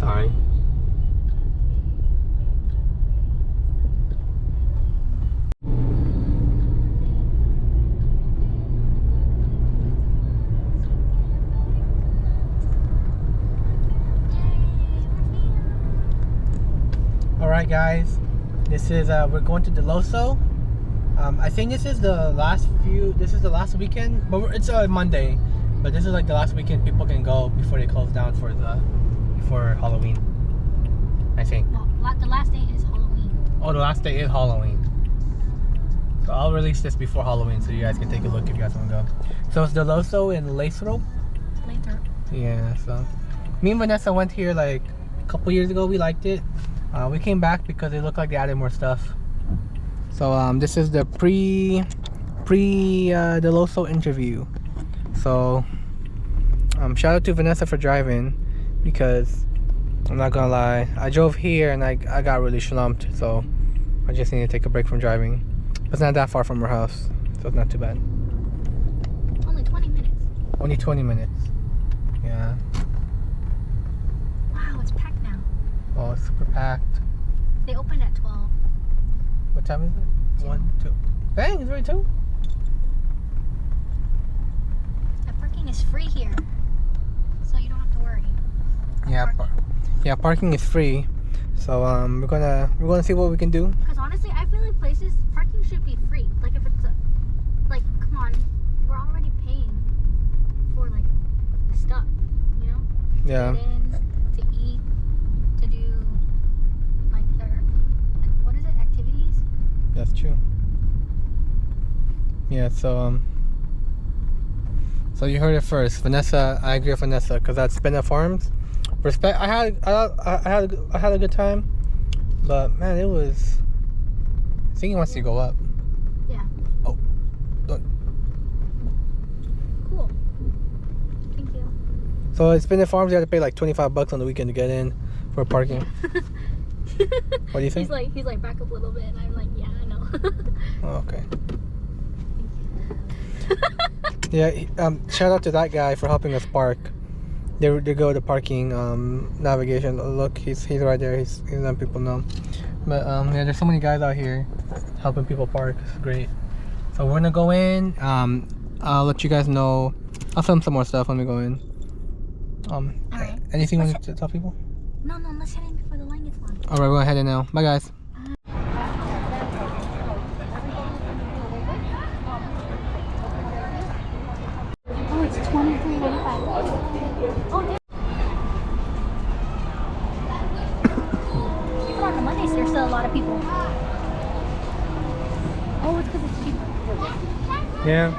Sorry. Alright guys, this is we're going to Dell'Osso. I think this is the last weekend, but it's Monday, but this is like the last weekend people can go before they close down before Halloween, I think. Well, the last day is Halloween. Oh, the last day is Halloween. So I'll release this before Halloween so you guys can take a look if you guys want to go. So it's Dell'Osso in Lathrop. Yeah, so me and Vanessa went here like a couple years ago. We liked it. We came back because it looked like they added more stuff. So this is the pre Dell'Osso interview. So shout out to Vanessa for driving, because I'm not gonna lie, I drove here and I got really slumped, so I just need to take a break from driving. It's not that far from her house, so it's not too bad. Only 20 minutes. Only 20 minutes. Yeah. Wow, it's packed now. Oh, it's super packed. They opened at 12. What time is it? 2. 1, 2. Dang, it's already 2. The parking is free here, so you don't have to worry. Yeah, parking is free. So we're gonna see what we can do. Because honestly, I feel like parking should be free. Like if it's like, come on, we're already paying for like the stuff, you know? Yeah. To get in, to eat, to do like their, what is it, activities? That's true. Yeah, so you heard it first, Vanessa. I agree with Vanessa, because at Spinner Farms, respect. I had a good time, but man, it was. I think he wants to go up. Yeah. Oh. Don't. Cool. Thank you. So at Spinner Farms, you have to pay like $25 on the weekend to get in for parking. What do you think? He's like back up a little bit, and I'm like, yeah, I know. Oh, okay. Yeah, shout out to that guy for helping us park. They go to parking navigation. Look, he's right there. He's letting people know. But yeah, there's so many guys out here helping people park. It's great. So we're gonna go in. I'll let you guys know. I'll film some more stuff when we go in. Alright. Anything you want to tell people? No, let's head in before the line gets long. All right, we're gonna head in now. Bye, guys. Oh, it's $23.95. Oh, yeah. Even on the Mondays, there's still a lot of people. Oh, it's because it's cheap. Yeah.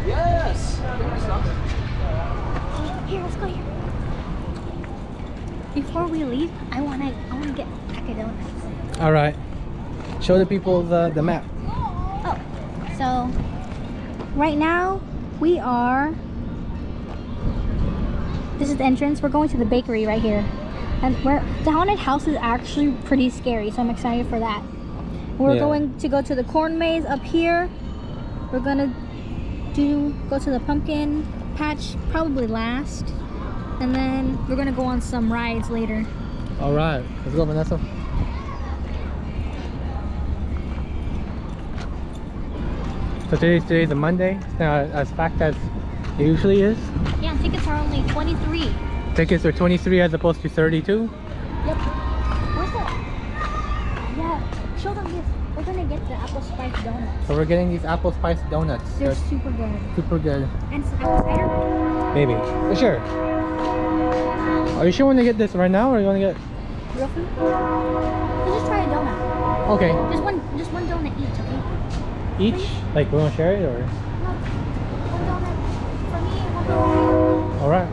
Yes. Here, let's go here. Before we leave, I wanna get a pack of donuts. All right. Show the people the map. Oh, so right now we are. This is the entrance. We're going to the bakery right here, and the haunted house is actually pretty scary, so I'm excited for that. We're going to go to the corn maze up here. We're gonna go to the pumpkin patch probably last, and then we're gonna go on some rides later. All right, let's go, Vanessa. So today's a Monday. It's not as packed as it usually is. Yeah, tickets are only 23. Tickets are 23 as opposed to 32. Yep. Where's that? Yeah, show them this. We're gonna get the apple spice donuts. So we're getting these apple spice donuts. They're super good. Super good. And some apple cider. Maybe. For sure. Are you sure you want to get this right now, or you want to get? Real food? Let's just try a donut. Okay. Just one donut each, okay? Each? Please? Like we want to share it, or? No. One donut for me and one donut for you. All right.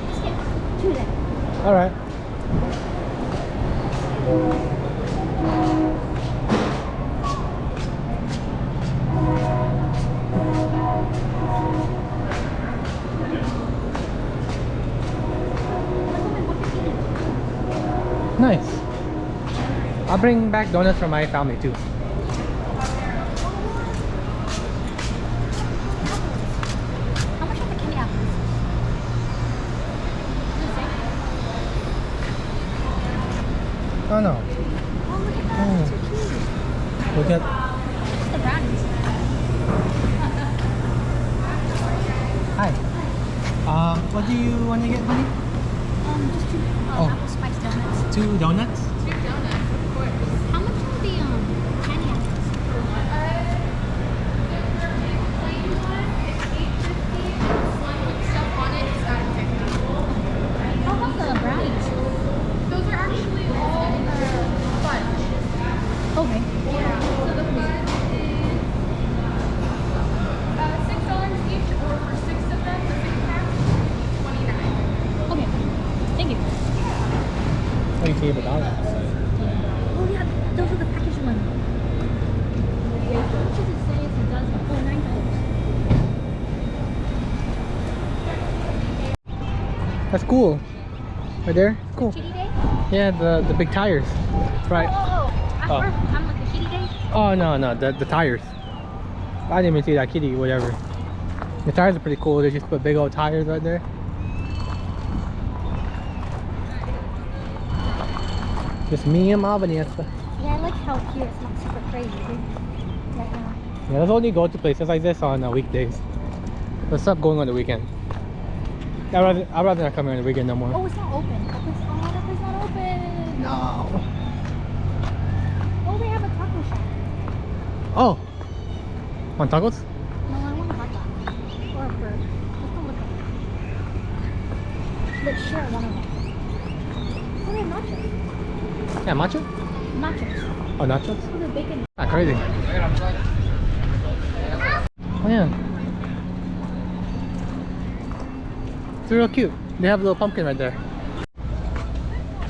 Just get 2 then. All right. Nice. I'll bring back donuts for my family too. How much are the candy apples? Oh no. Oh, look at that. That's so cute. Look at. It's the brownies. Hi. What do you want to get, honey? Just two apple spice donuts. 2 donuts? How much are the candy apples? How about the brownies? Those are actually all fudge. Okay. Yeah. So the fudge is $6 each, or for 6 of them, the 6-pack, $29. Okay. Thank you. What do you save $1? Oh yeah, those are the packaged ones. How much does it say if it does? Oh, $9. That's cool. Right there? Cool. Kitty day? Yeah, the big tires. Right. Oh. I'm like the kitty day? Oh no, the tires. I didn't even see that kitty, whatever. The tires are pretty cool. They just put big old tires right there. Just me and my Vanessa. Yeah, I like how here it's not super crazy right now. Yeah, let's only go to places like this on weekdays. Let's stop going on the weekend. I'd rather not come here on the weekend no more. Oh, it's not open. That place not open. No. Oh, they have a taco shop. Oh. Want tacos? No, I want a hot dog. Or a burger. Let's go look at it. Let's share one of them. Oh, they have nachos. Yeah, matcha? Nachos. Oh, nachos? Oh, they're bacon. Ah, crazy. Oh yeah. It's real cute. They have a little pumpkin right there.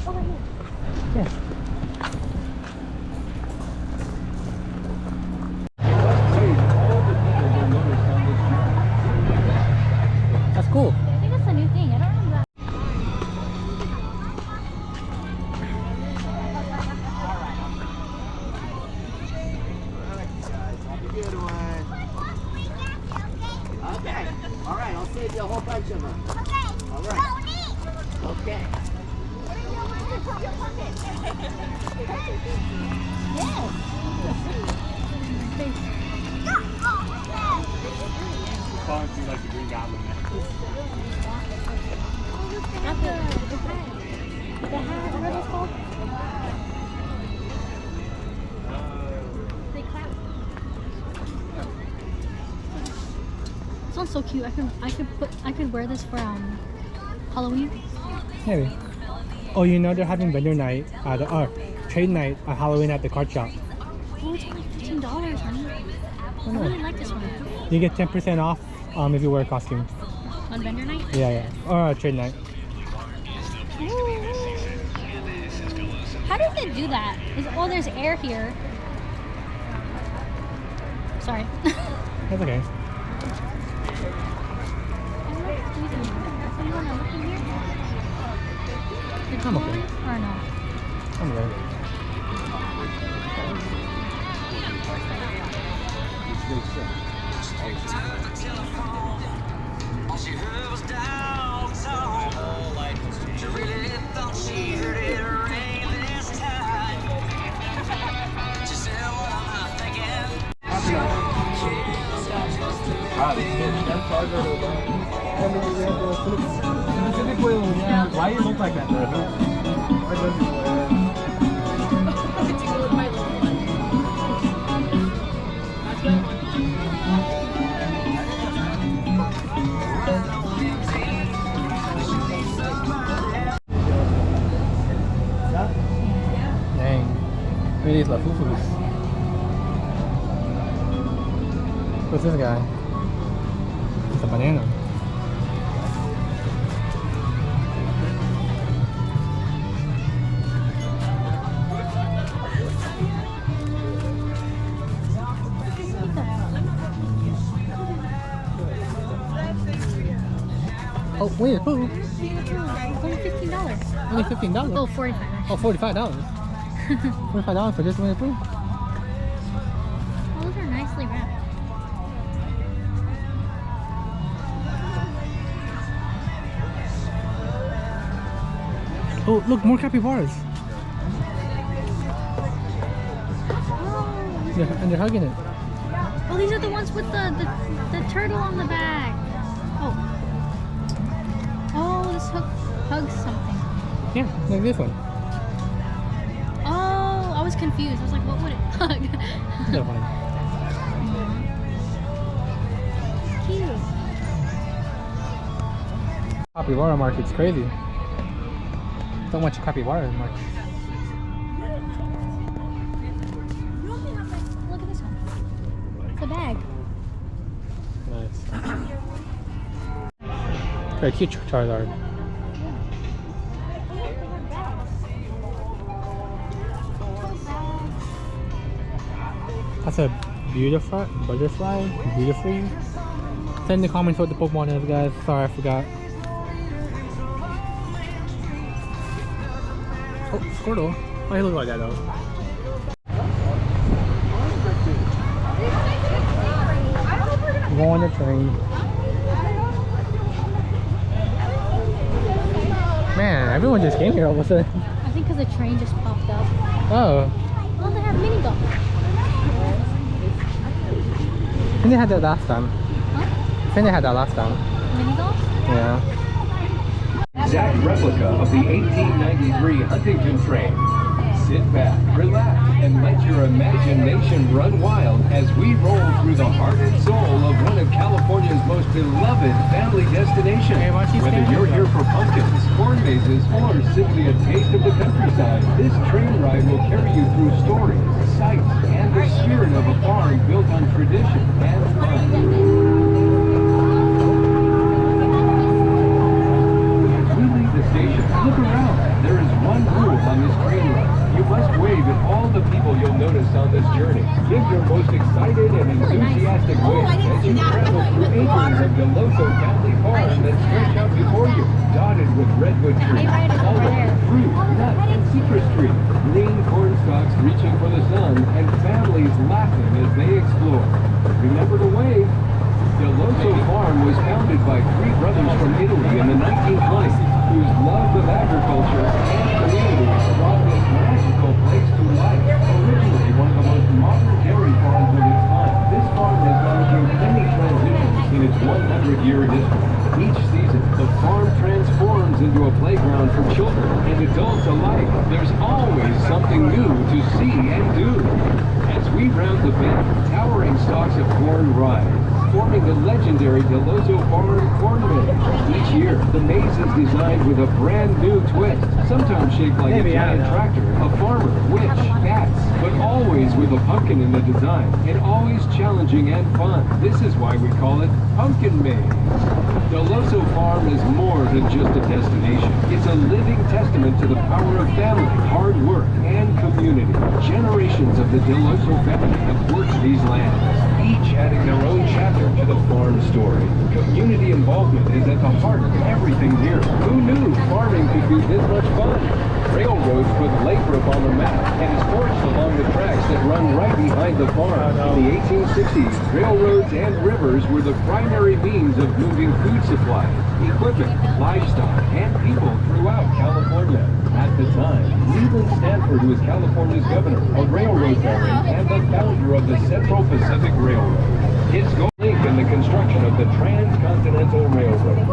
Oh, right here. Yeah. That's cool. I think that's a new thing. I don't remember that. Good one. Okay. All right. I'll save you a whole bunch of them. All right. Okay. Calling you like the Green Goblin. Not the hat. The hat, what are those called? They clap. This one's so cute. I could wear this for Halloween. Maybe. Oh, you know they're having vendor night or trade night at Halloween at the card shop. Oh, it's only $15, honey. I know. really like this one. You get 10% off if you wear a costume. On vendor night? Yeah. Or trade night. Ooh. How does it do that? Oh, there's air here. Sorry. That's okay. I'm okay. Or no? I'm good. She heard was dogs on. She really thought she heard it rain this time. She said, what am I thinking? Why do you look like that? Dang. Really is la fufus. What's this guy? It's a banana. Oh, wait, who? Only $15. Only $15. Oh, $45. Oh, $45. $45 for just Winnie the Pooh. Oh, those are nicely wrapped. Oh, look, more capybaras. And they're hugging it. Oh, these are the ones with the turtle on the back. Oh. Oh, this hugs something. Yeah, like this one. Oh, I was confused. I was like, what would it hug? So funny. It's cute. Capybara market's crazy. So much capybara market. Look at this one. It's a bag. Nice. Very cute Charizard. That's a butterfly. Beautifully. Send in the comments what the Pokemon is, guys. Sorry, I forgot. Oh, Squirtle. Why he look like that though? Go on the train. Man, everyone just came here all of a sudden. I think because the train just popped up. Oh. Oh, they have mini golf. I think they had that last time. Huh? I think they had that last time. Mini golf? Yeah. Exact replica of the 1893 Huntington train. Sit back, relax, and let your imagination run wild as we roll through the heart and soul of one of California's most beloved family destinations. Hey, why don't you Whether stand you're here? here for pumpkins, corn mazes, or simply a taste of the countryside, this train ride will carry you through stories, sights, and the spirit of a farm built on tradition and fun. Look around. There is one rule on this train ride. You must wave at all the people you'll notice on this journey. Give your most excited and enthusiastic wave as you travel through acres of Dell'Osso Family Farm that stretch out before you, dotted with redwood trees, olive, fruit, nut, and citrus trees, green corn stalks reaching for the sun, and families laughing as they explore. Remember to wave. Dell'Osso Farm was founded by three brothers from Italy in the 1920s, whose love of agriculture and community brought this magical place to life. Originally one of the most modern dairy farms of its time, this farm has gone through many transitions in its 100-year history. Each season, the farm transforms into a playground for children and adults alike. There's always something new to see and do. As we round the bend, towering stalks of corn rise, forming the legendary Dell'Osso Farm corn maze. Each year, the maze is designed with a brand new twist, sometimes shaped like a giant tractor, a farmer, witch, cats, but always with a pumpkin in the design, and always challenging and fun. This is why we call it Pumpkin Maze. Dell'Osso Farm is more than just a destination. It's a living testament to the power of family, hard work, and community. Generations of the Dell'Osso family have worked these lands, each adding their own chapter to the farm story. Community involvement is at the heart of everything here. Who knew farming could be this much fun? Railroads put Lathrop on the map and is forged along the tracks that run right behind the farm. In the 1860s, railroads and rivers were the primary means of moving food supplies, equipment, livestock, and people throughout California. At the time, Leland Stanford was California's governor, a railroad baron, and the founder of the Central Pacific Railroad. His goal link in the construction of the Transcontinental Railroad.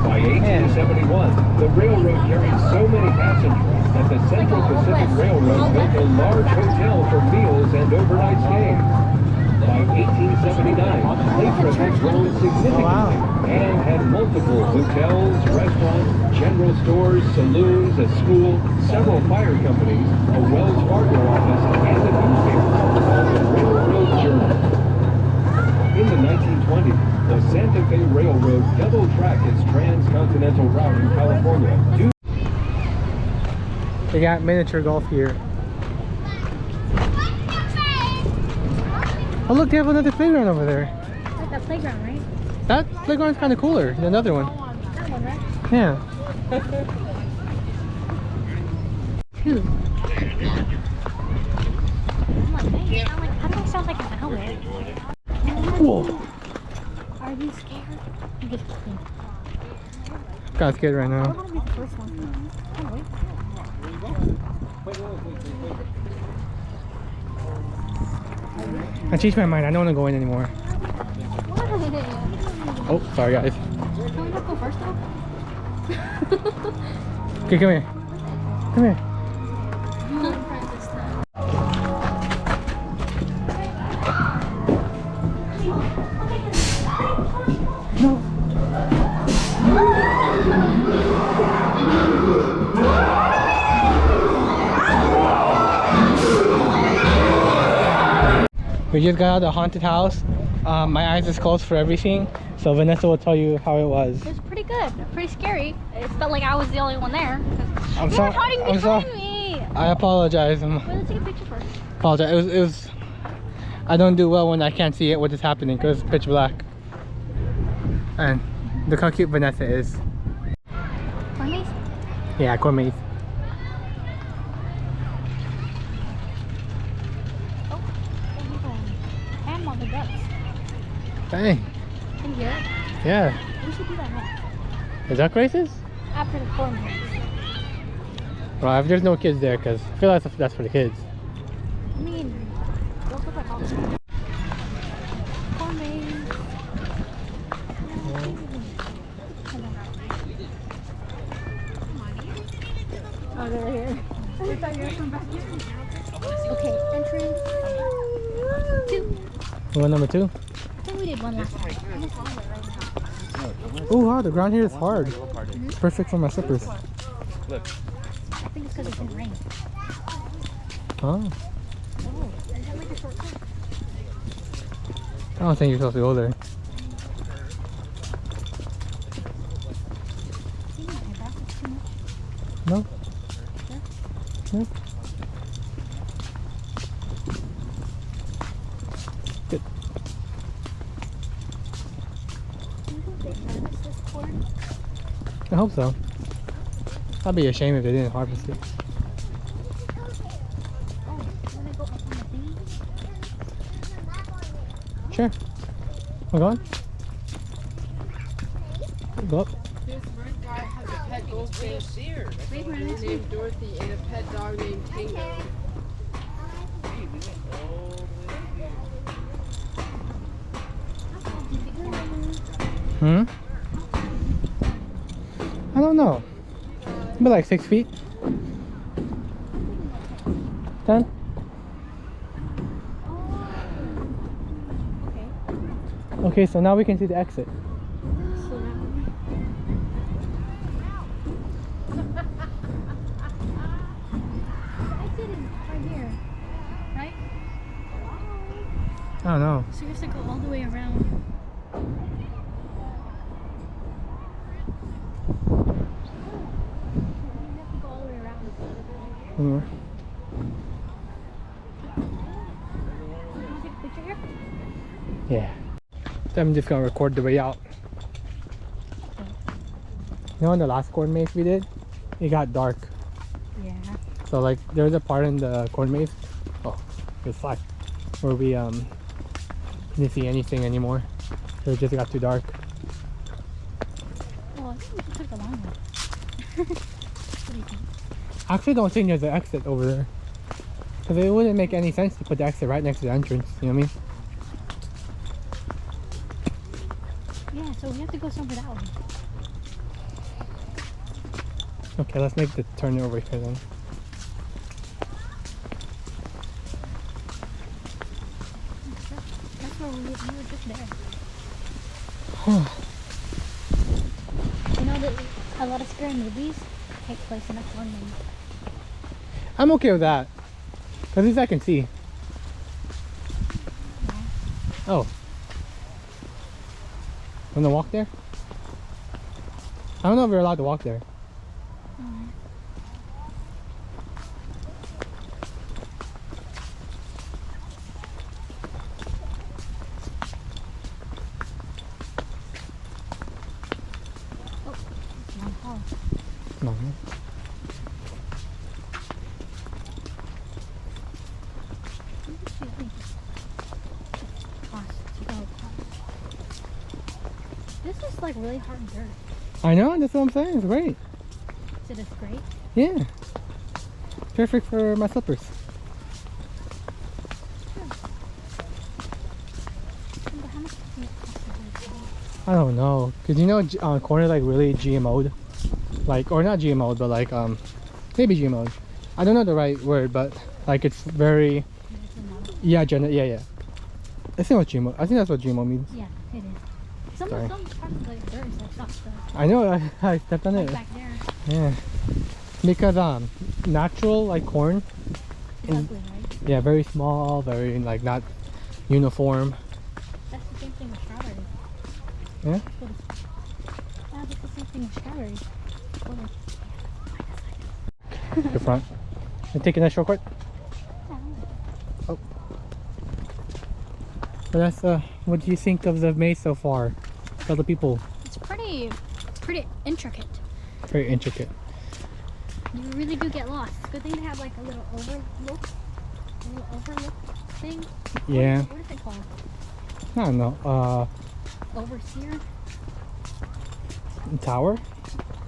By 1871, the railroad carried so many passengers that the Central Pacific Railroad built a large hotel for meals and overnight stays. By 1879, Lathrop had grown significantly and had multiple hotels, restaurants, general stores, saloons, a school, several fire companies, a Wells Fargo office, and a newspaper called the Railroad Journal. In the 1920s, the Santa Fe Railroad double-tracked its transcontinental route in California. They got miniature golf here. Oh look, they have another playground over there. Like that playground, right? That playground's kind of cooler than another one. That one, right? Yeah. Two. I'm like, dang, how do I sound like an owlet? Whoa. Are you scared? I'm just kidding. Kind of scared right I now. want to be the first one. Oh, wait. I changed my mind. I don't want to go in anymore. Why? Oh, sorry guys. Can we not go first though? Okay, come here. Come here. We just got out of the haunted house. My eyes is closed for everything, so Vanessa will tell you how it was. It was pretty good. Pretty scary. It felt like I was the only one there. I'm You sorry. were hiding I'm behind sorry. me. I apologize. Wait, let's take a picture first. Apologize. It was. I don't do well when I can't see it. What is happening? Because it's pitch black. And look how cute Vanessa is. Cornies? Yeah, Cormace. And all the ducks. Dang. Can you hear it? Yeah. We should do that next. Is that racist? After the corn maze. Well, if there's no kids there, because I feel like that's for the kids. I mean, those look like all the corn maze. Oh, they're here. Okay, entrance 2. One number 2. I think we did one last time. Oh wow, the ground here is hard. It's perfect for my slippers. I think it's because it's gonna rain. Oh. Oh, is that like a shortcut? I don't think you're supposed to go there. No? No? Good. I hope so. That'd be a shame if they didn't harvest it. Sure. We're going? Go up. This red guy has a pet goldfish named Dorothy and a pet dog named Tango. Hmm? I don't know. Maybe like 6 feet. 10? Okay, so now we can see the exit. I don't know. So you have to go all the way around. More. Take a picture here? Yeah. So I'm just gonna record the way out. You know, in the last corn maze we did, it got dark. Yeah. So like, there's a part in the corn maze. Oh, it's flat. Where we didn't see anything anymore. So it just got too dark. Well, I think we just took the long one. What do you think? I actually don't think there's an exit over there. Because it wouldn't make any sense to put the exit right next to the entrance. You know what I mean? Yeah, so we have to go somewhere that way. Okay, let's make the turn over here then. That's where we were just there. You know that a lot of scary movies take place in a corn maze. I'm okay with that. Because at least I can see. Oh. Wanna walk there? I don't know if we're allowed to walk there. No. This is like really hard dirt. I know, that's what I'm saying. It's great. So it's great. Yeah. Perfect for my slippers. I don't know, cause you know corn is like really GMO'd, like, or not GMO'd, but like maybe GMO'd. I don't know the right word, but like it's very yeah I think that's what GMO. I think that's what GMO means. Yeah, it is. Some Sorry. parts of the dirt is like soft though. I know. I stepped on Like it. back there. Yeah, because natural like corn, It's ugly, right? yeah, very small, very like not uniform. That's the same thing with strawberries. Yeah. Yeah, that's the same thing with strawberries. The front. You taking that shortcut? Oh. So that's what do you think of the maze so far? Tell the people. It's pretty intricate. Very intricate. You really do get lost. Good thing to have like a little overlook thing. Yeah. What is it called? I don't know. Overseer? Tower.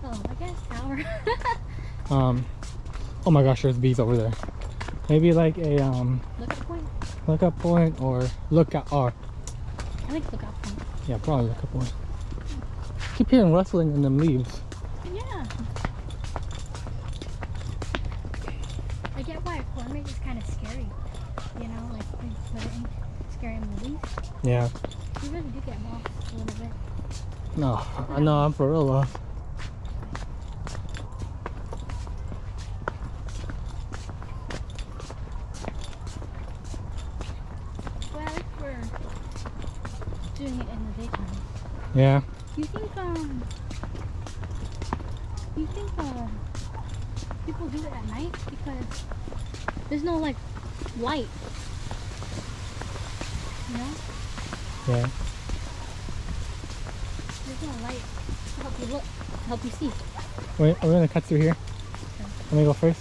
Oh, I guess tower. Oh my gosh, there's bees over there. Maybe like a Lookout point? lookout point or lookout or I think lookout point. yeah, probably lookout point. Keep hearing rustling in them leaves. Yeah. I get why a corn maze is kind of scary. You know, like when it ain't scary movies. Yeah. You really do get lost a little bit. No, I know, I'm for real lost. Well, at least we're doing it in the daytime. Yeah. You think people do it at night because there's no like light, you know? Yeah. There's no light to help you look, to help you see. Wait, are we gonna cut through here? Let me go first.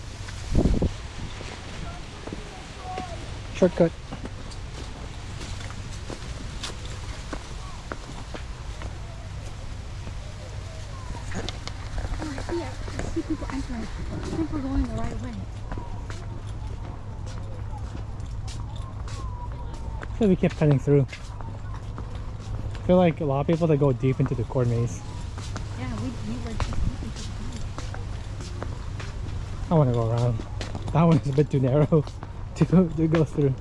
Shortcut. Oh, I see people entering. I think we're going the right way. So we kept cutting through. I feel like a lot of people that go deep into the corn maze. Yeah, we were just looking for I want to go around. That one is a bit too narrow to go through.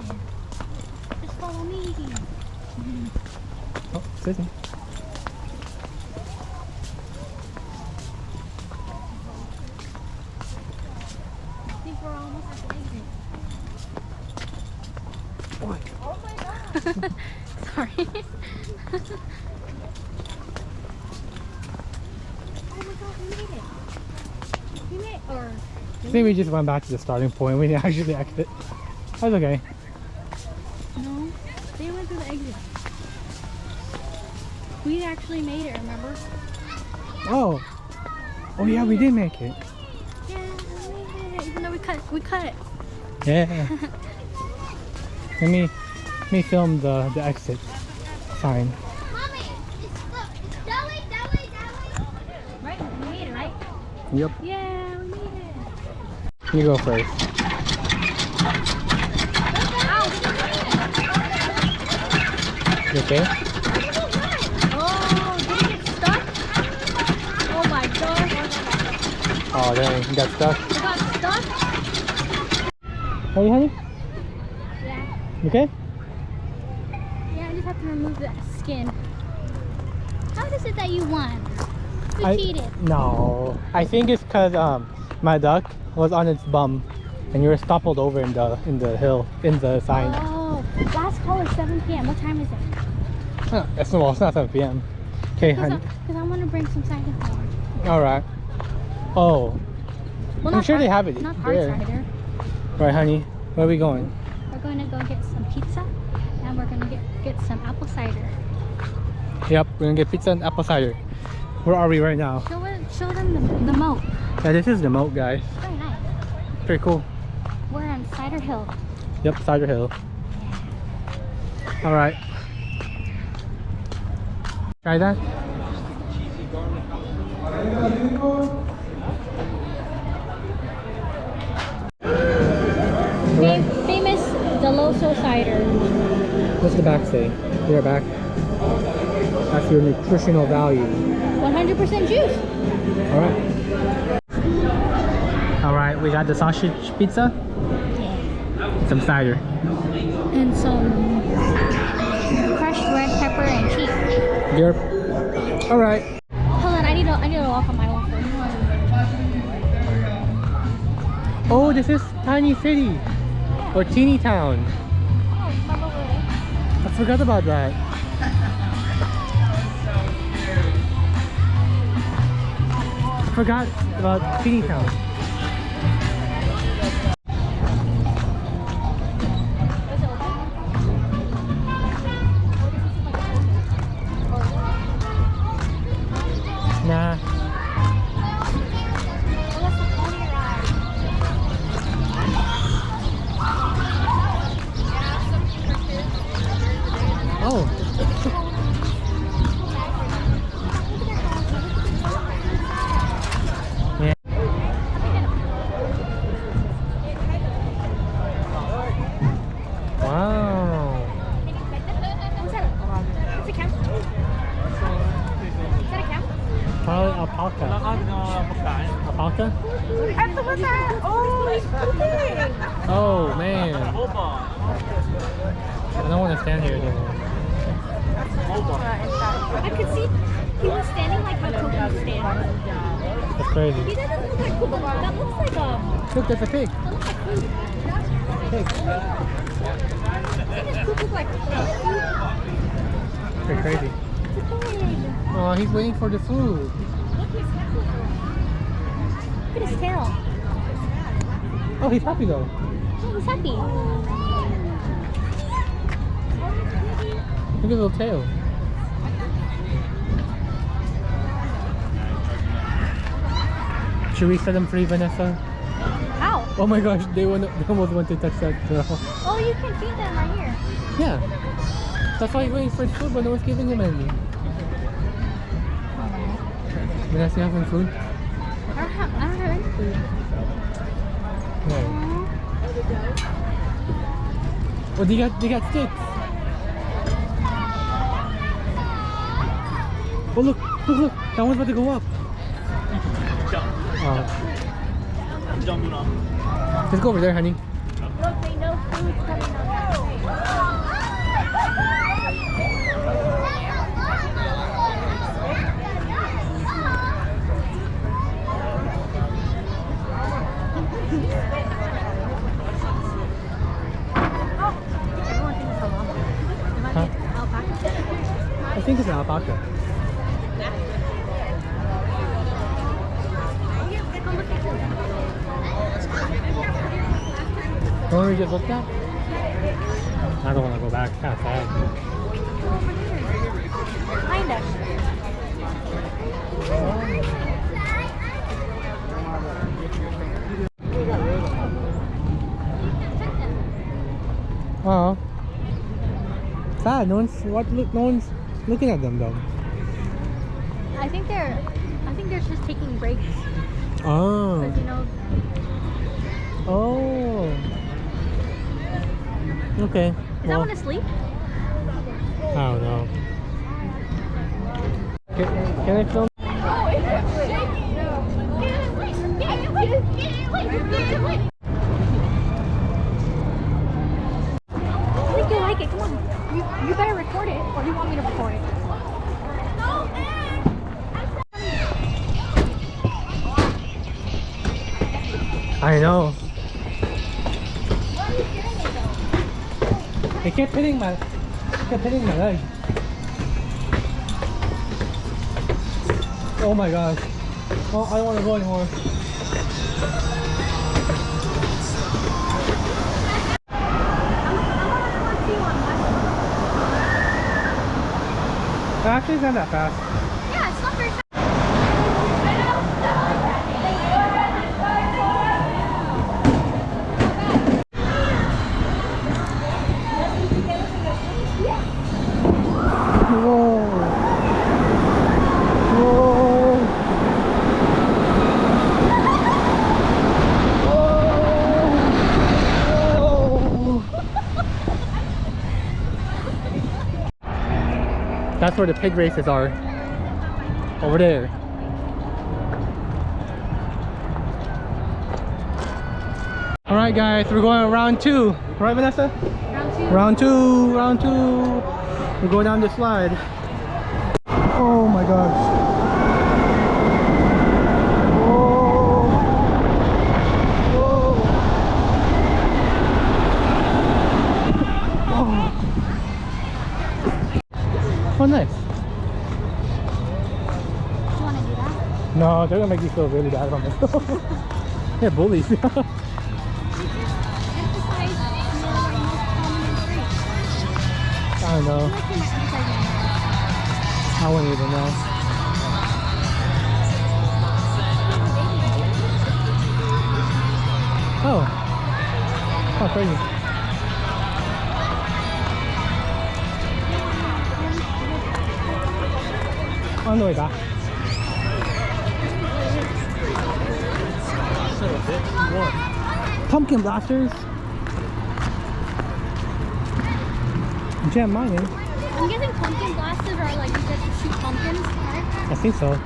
yeah. Just follow me. Oh, sitting. I think we're almost at the exit. Boy. Sorry. Oh my god, we made it. We made it. Or I think we just went back to the starting point. We didn't actually exit. That's okay. no, they went through the exit. We actually made it, remember? Oh. Oh yeah, we did make it. Yeah, we made it. Even though we cut it. Yeah. Let me film the exit sign. Mommy, it's Deli. Right? We made it, right? Yep. Yeah, we made it. You go first. You okay? Oh, did it get stuck? Oh my gosh. Oh dang, you got stuck. It got stuck? Are you honey? Yeah. You okay? Yeah, I just have to remove the skin. How is it that you won? You I- cheated. No. I think it's cause my duck was on its bum and you were toppled over in the hill in the sign. Oh, last call is 7 p.m. What time is it? Huh, it's not 7 p.m. Okay, honey. Because I want to bring some cider flour. Alright. Oh. Well, I'm not sure they hard- have it Not hard there. cider. Right, honey. Where are we going? We're going to go get some pizza and we're going to get some apple cider. Yep, we're gonna get pizza and apple cider. Where are we right now? Show them the moat. Yeah, this is the moat, guys. Very nice. Pretty cool. We're on Cider Hill. Yep, Cider Hill. Alright. Try that? Famous Dell'Osso cider. What's the back say? Your back. That's your nutritional value. 100% juice. Alright, we got the sausage pizza. Some cider. And some crushed red pepper and cheese. Yep. Alright. Hold on, I need to walk on my own first. Oh, this is tiny city. Or teeny town. Oh, by the way. I forgot about that. I forgot about teeny town. Nah. Oh. Yeah. Wow. What's that? That's a camel? Is that a camel? Probably alpaca. Alpaca? Oh man. I don't want to stand here anymore. I could see he was standing like how Coco was standing. That's crazy. He doesn't look like Coco. That looks like Look, there's a pig. that looks like food. Pig. I think Coco's like food. They're crazy. It's a pig. Oh, he's waiting for the food. Look at his tail. Oh, he's happy though. Oh, he's happy. Look at the little tail. Should we set them free, Vanessa? How? Oh my gosh, they almost want to touch that girl. Oh, you can feed them right here. Yeah. That's why he's waiting for his food, but no one's giving him any. Vanessa, you have some food? I don't have any food. No. Oh, they got sticks. Oh look, look, that one's about to go up. Oh. Let's go over there, honey. Look, they know food's coming on. Huh? I think it's an alpaca. The one we just looked at? I don't want to go back. Kind of sad. Behind us. Oh. Sad. No one's looking at them though. I think they're just taking breaks. Oh. Because, you know, Oh. Okay. is that one asleep? I don't know. Can I film? I think you'll like it. Come on. You better record it, or do you want me to record it? I know. They kept hitting my leg. Oh my gosh. Oh, I don't want to go anymore. Actually, it's not that fast. Yeah, it's not very fast. That's where the pig races are. Over there. Alright guys, we're going round 2. Right, Vanessa? Round 2. Round 2. We're going down the slide. Oh my gosh. Oh, nice. You want to do that? No, they're gonna make you feel really bad about myself. They're bullies. I don't know. I wouldn't even know. Oh. Oh, crazy. On the way back. Pumpkin blasters. Jam mine. I'm guessing pumpkin blasters are like you get to shoot pumpkins, right? I think so.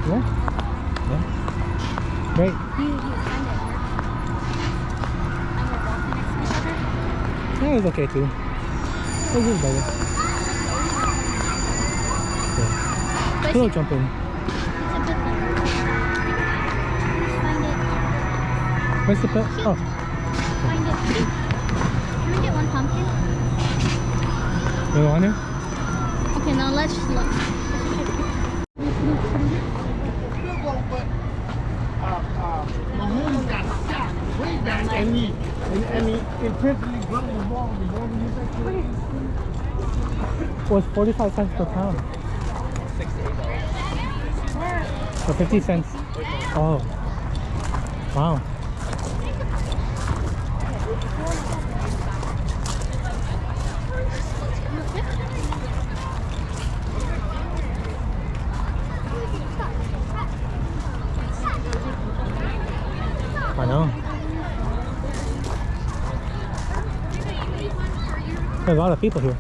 Yeah. Yeah. Great. You find it here. I'm walking next to each other. That was okay too. It was just better. But Little jumping. it's a good thing. Just find it. Where's the pet? Oh. Find it. Can we get one pumpkin? You want it? Okay, now let's look. Mahomes got sacked way back and he intentionally dropped the ball before we used that. Was 45 cents per pound. For 50 cents. Oh. Wow. I know. There's a lot of people here.